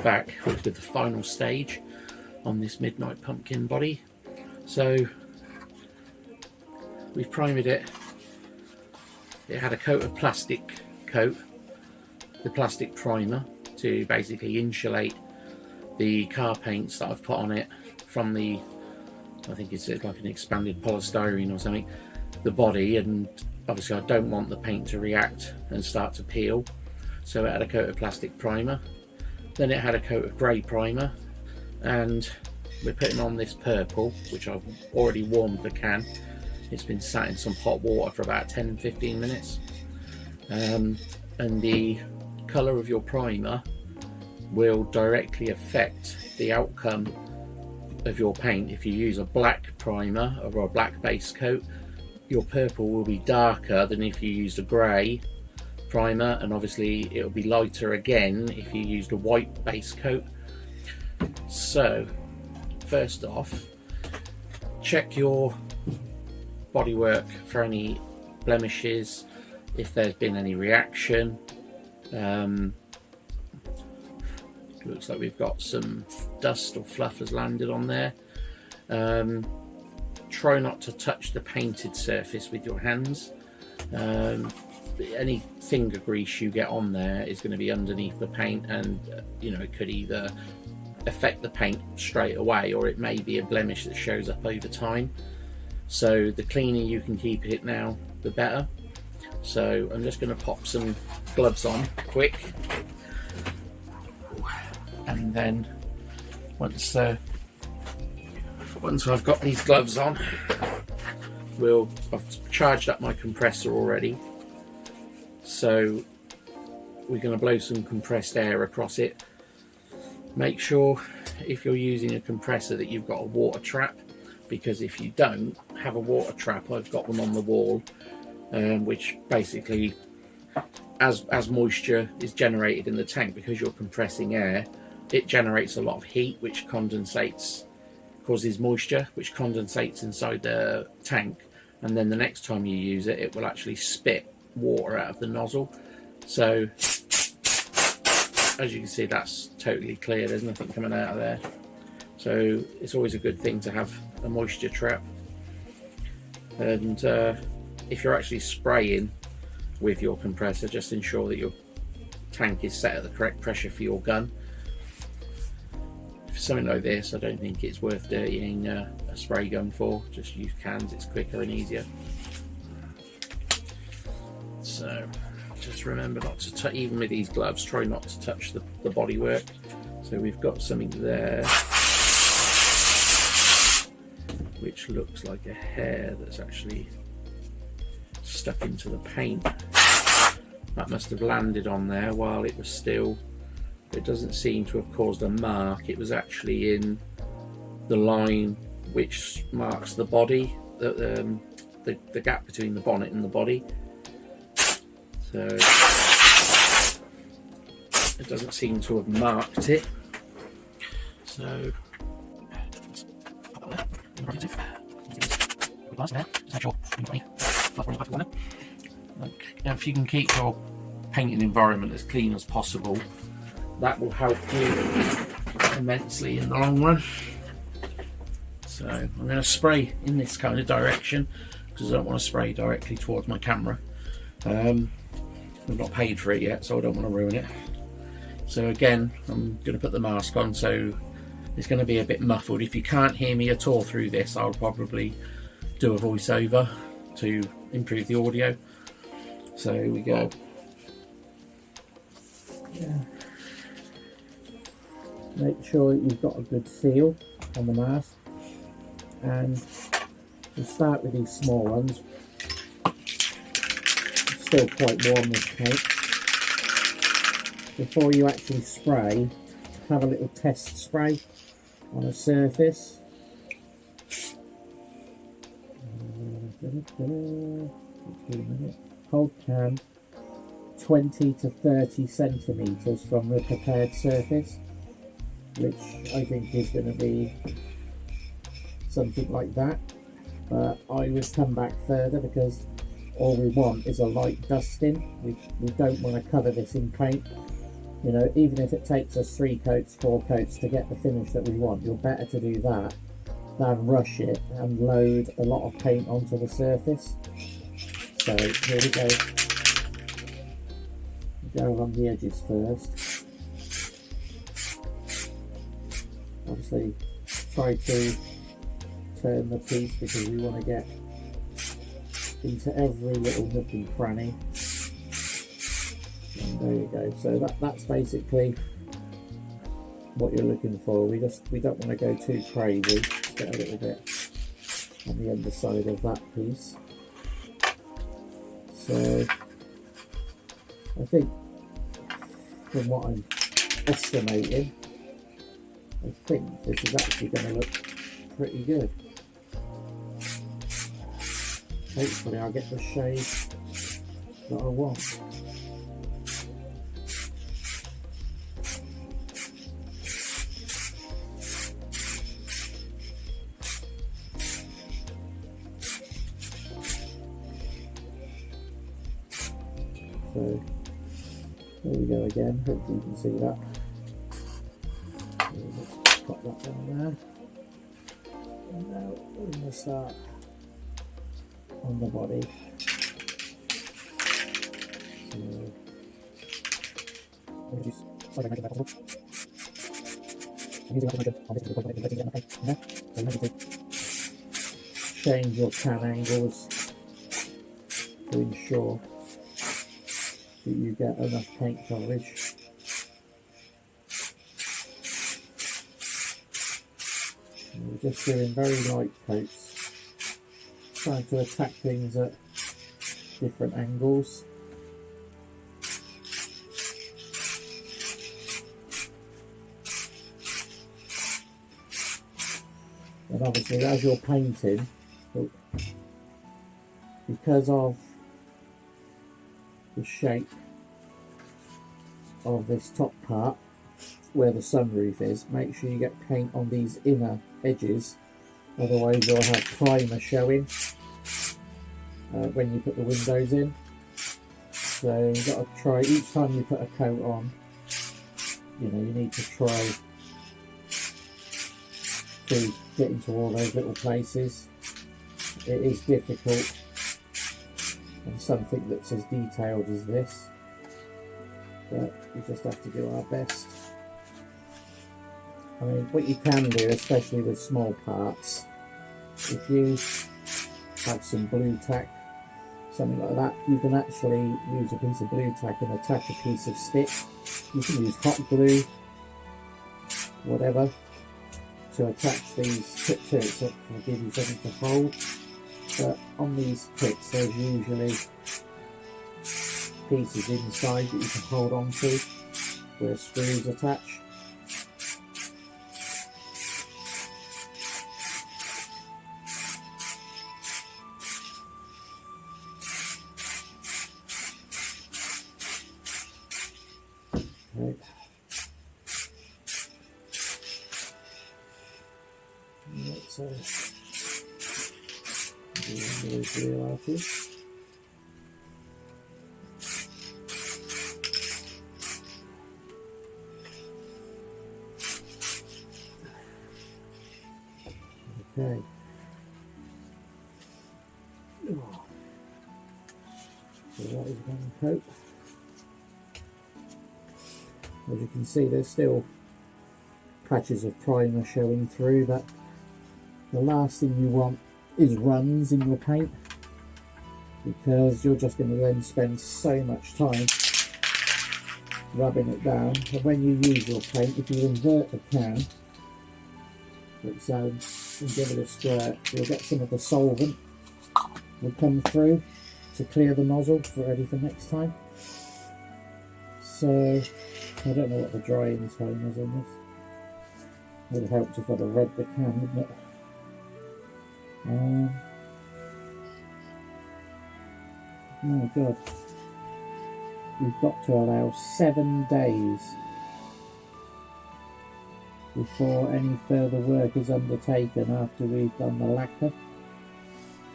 back with the final stage on this Midnight Pumpkin body. So we've primed it. It had a coat of plastic coat, the plastic primer, to basically insulate the car paints that I've put on it from the, I think it's like an expanded polystyrene or something, the body. And obviously I don't want the paint to react and start to peel, so it had a coat of plastic primer. Then it had a coat of grey primer, and we're putting on this purple, which I've already warmed the can. It's been sat in some hot water for about 10-15 minutes. And the colour of your primer will directly affect the outcome of your paint. If you use a black primer or a black base coat, your purple will be darker than if you used a grey primer, and obviously it'll be lighter again if you used a white base coat. So first off, check your bodywork for any blemishes, if there's been any reaction. Looks like we've got some dust or fluff has landed on there. Try not to touch the painted surface with your hands. Any finger grease you get on there is going to be underneath the paint, and you know, it could either affect the paint straight away, or it may be a blemish that shows up over time. So the cleaner you can keep it now, the better. So I'm just going to pop some gloves on quick, and then once I've got these gloves on, I've charged up my compressor already, so we're going to blow some compressed air across it. Make sure if you're using a compressor that you've got a water trap, because if you don't have a water trap, I've got them on the wall, which basically, as moisture is generated in the tank, because you're compressing air, it generates a lot of heat, which condensates, causes moisture, which condensates inside the tank, and then the next time you use it, it will actually spit water out of the nozzle. So as you can see, that's totally clear, there's nothing coming out of there. So it's always a good thing to have a moisture trap. And if you're actually spraying with your compressor, just ensure that your tank is set at the correct pressure for your gun. For something like this, I don't think it's worth dirtying a spray gun for. Just use cans, it's quicker and easier. So just remember not to touch, even with these gloves, try not to touch the bodywork. So we've got something there which looks like a hair that's actually stuck into the paint. That must have landed on there while it was still, it doesn't seem to have caused a mark. It was actually in the line which marks the body, the gap between the bonnet and the body. So it doesn't seem to have marked it. So if you can keep your painting environment as clean as possible, that will help you immensely in the long run. So I'm going to spray in this kind of direction because I don't want to spray directly towards my camera. I've not paid for it yet, so I don't want to ruin it. So again, I'm going to put the mask on, so it's going to be a bit muffled. If you can't hear me at all through this, I'll probably do a voiceover to improve the audio. So here we go. Yeah. Make sure you've got a good seal on the mask, and we'll start with these small ones. It's still quite warm, this paint. Before you actually spray, have a little test spray on a surface. Hold can 20 to 30 centimeters from the prepared surface, which I think is going to be something like that, but I would come back further because all we want is a light dusting. We don't want to cover this in paint. You know, even if it takes us 3 coats, 4 coats to get the finish that we want, you're better to do that than rush it and load a lot of paint onto the surface. So here we go. Go along the edges first. Obviously try to turn the piece because we want to get into every little nook and cranny. And there you go. So that's basically what you're looking for. We don't want to go too crazy. Just get a little bit on the underside of that piece. So I think from what I'm estimating, I think this is actually going to look pretty good. Hopefully I'll get the shade that I want. So there we go again, hopefully you can see that. Let's pop that down there. And now we're going to start on the body. So we'll just try to make it possible. I'm using that on this to the point where it's getting okay. So you need to change your pan angles to ensure that you get enough paint coverage. And we're just doing very light coats, trying to attack things at different angles. And obviously as you're painting, because of the shape of this top part where the sunroof is, make sure you get paint on these inner edges, otherwise you'll have primer showing when you put the windows in. So you've got to try, each time you put a coat on, you know, you need to try to get into all those little places. It is difficult on something that's as detailed as this, but we just have to do our best. I mean, what you can do, especially with small parts, if you have some blue tack, something like that, you can actually use a piece of blue tack and attach a piece of stick. You can use hot glue, whatever, to attach these tip to it so it will give you something to hold. But on these kits there's usually pieces inside that you can hold on to where screws attach. Okay. So wheel out here. Okay. So that is one coat. As you can see, there's still patches of primer showing through, but the last thing you want is runs in your paint, because you're just going to then spend so much time rubbing it down. And when you use your paint, if you invert the can, like so, and give it a squirt, you'll get some of the solvent will come through to clear the nozzle for ready for next time. So I don't know what the drying time is on this. It would have helped if I'd have read the can, wouldn't it? Oh god, we've got to allow 7 days before any further work is undertaken after we've done the lacquer.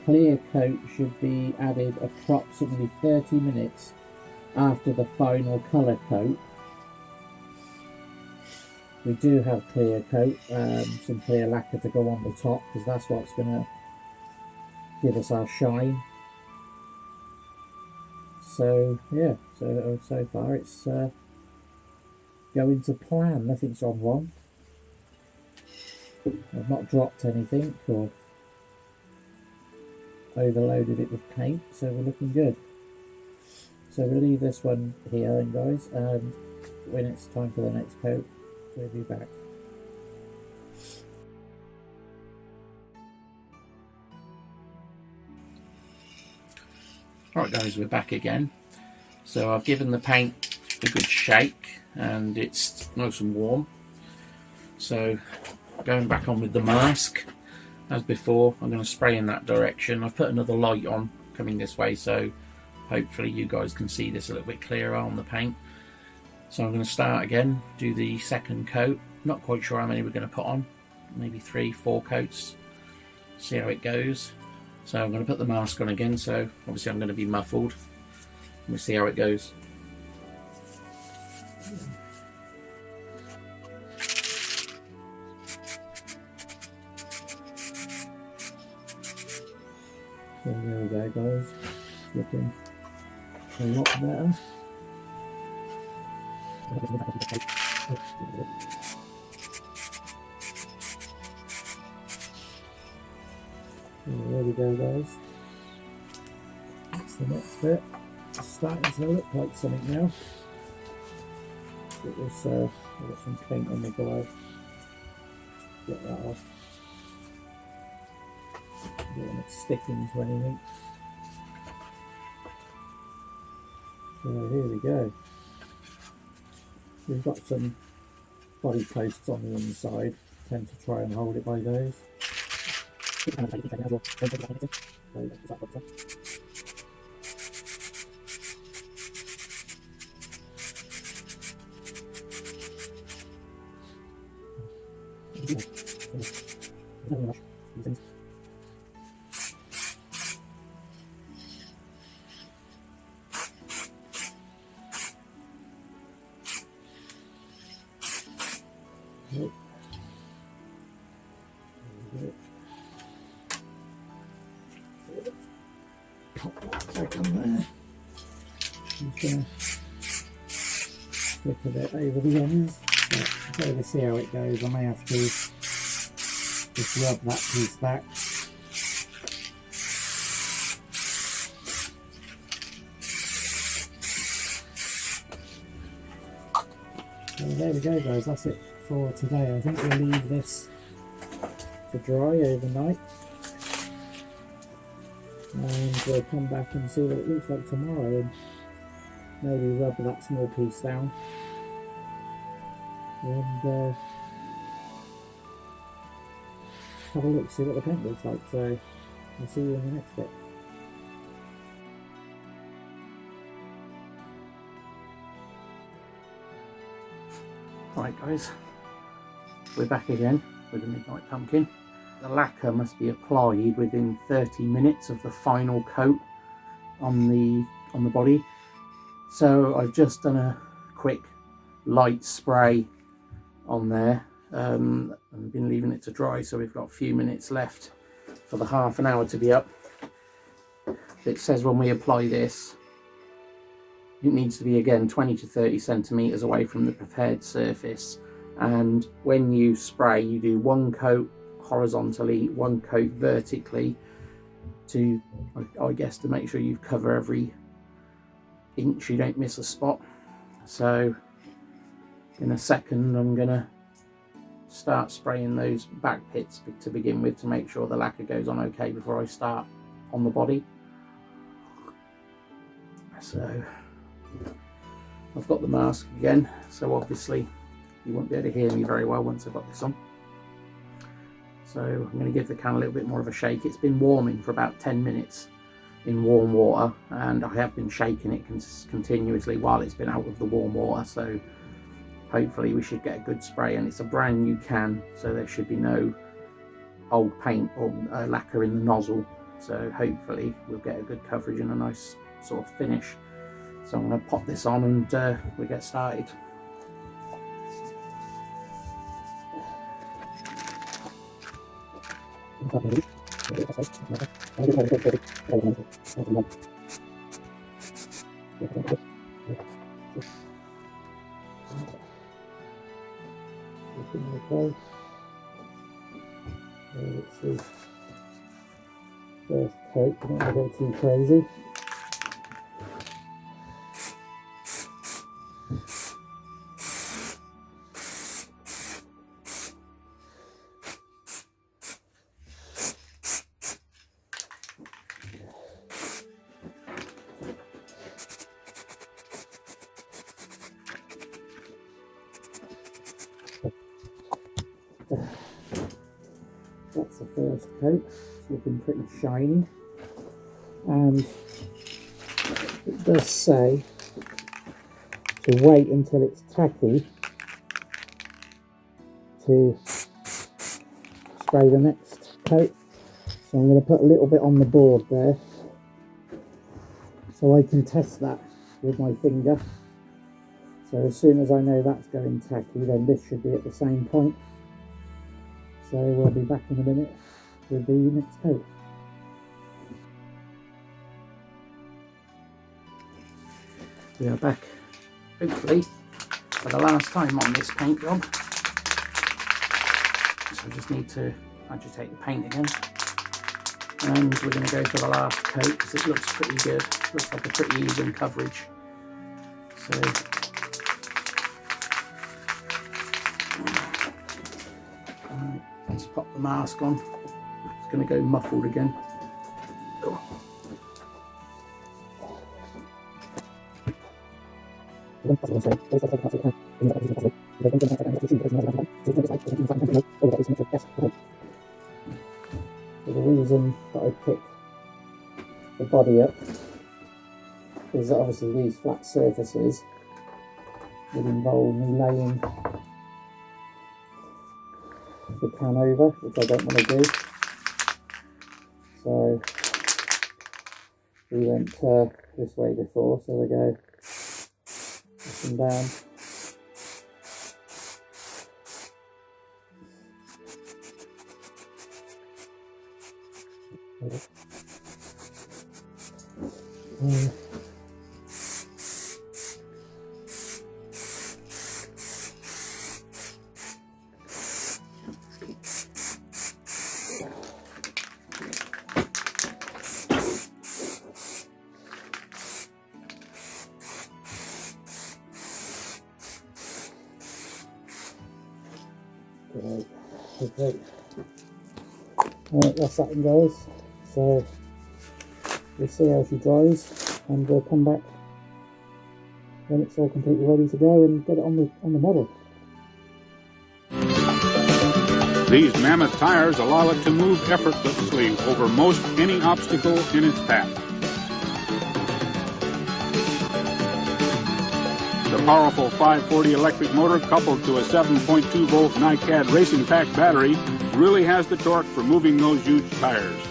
Clear coat should be added approximately 30 minutes after the final colour coat, We do have clear coat, some clear lacquer to go on the top, because that's what's going to give us our shine. So yeah, so far it's going to plan. Nothing's gone wrong. I've not dropped anything or overloaded it with paint, so we're looking good. So we'll leave this one here then, guys, and when it's time for the next coat, we'll be back. Right guys, we're back again. So I've given the paint a good shake and it's nice and warm. So going back on with the mask, as before, I'm going to spray in that direction. I've put another light on coming this way, so hopefully you guys can see this a little bit clearer on the paint. So I'm going to start again, do the second coat. Not quite sure how many we're going to put on, maybe 3-4 coats, see how it goes. So I'm going to put the mask on again, so obviously I'm going to be muffled. We'll see how it goes. So there we go, guys. It's looking a lot better. There we go, guys. That's the next bit. It's starting to look like something now. It was, I've got some paint on the glove. Get that off. Don't want it sticking to anything. So here we go. We've got some body posts on the inside. Tend to try and hold it by those. Pop that back on there. Just gonna flip a bit over the ends. So we'll see how it goes. I may have to just rub that piece back. So there we go, guys. That's it for today. I think we'll leave this to dry overnight. And we'll come back and see what it looks like tomorrow and maybe rub that small piece down and have a look, see what the paint looks like. So I'll see you in the next bit. Right guys, we're back again with the Midnight Pumpkin. The lacquer must be applied within 30 minutes of the final coat on the body. So I've just done a quick light spray on there and been leaving it to dry, so we've got a few minutes left for the half an hour to be up. It says when we apply this, it needs to be again 20 to 30 centimeters away from the prepared surface, and when you spray you do one coat horizontally, one coat vertically, to I guess to make sure you cover every inch, you don't miss a spot. So in a second I'm gonna start spraying those back pits to begin with, to make sure the lacquer goes on okay before I start on the body. So I've got the mask again, so obviously you won't be able to hear me very well once I've got this on. So I'm going to give the can a little bit more of a shake. It's been warming for about 10 minutes in warm water, and I have been shaking it continuously while it's been out of the warm water, so hopefully we should get a good spray. And it's a brand new can, so there should be no old paint or lacquer in the nozzle, so hopefully we'll get a good coverage and a nice sort of finish. So I'm going to pop this on and we'll get started. Okay. It's the first coat, don't want to go too crazy. That's the first coat. It's looking pretty shiny, and it does say to wait until it's tacky to spray the next coat. So I'm going to put a little bit on the board there so I can test that with my finger. So as soon as I know that's going tacky, then this should be at the same point. So we'll be back in a minute with the next coat. We are back, hopefully, for the last time on this paint job. So we just need to agitate the paint again. And we're going to go for the last coat because it looks pretty good. Looks like a pretty even coverage. So let's pop the mask on. It's going to go muffled again. Oh. The reason that I picked the body up is that obviously these flat surfaces would involve me laying the can over, which I don't want to do. So we went this way before, so we go up and down. Okay. Alright, that's that one, guys. So we'll see how she dries, and we'll come back when it's all completely ready to go and get it on the model. These Mammoth tires allow it to move effortlessly over most any obstacle in its path. The powerful 540 electric motor coupled to a 7.2 volt NiCad racing pack battery really has the torque for moving those huge tires.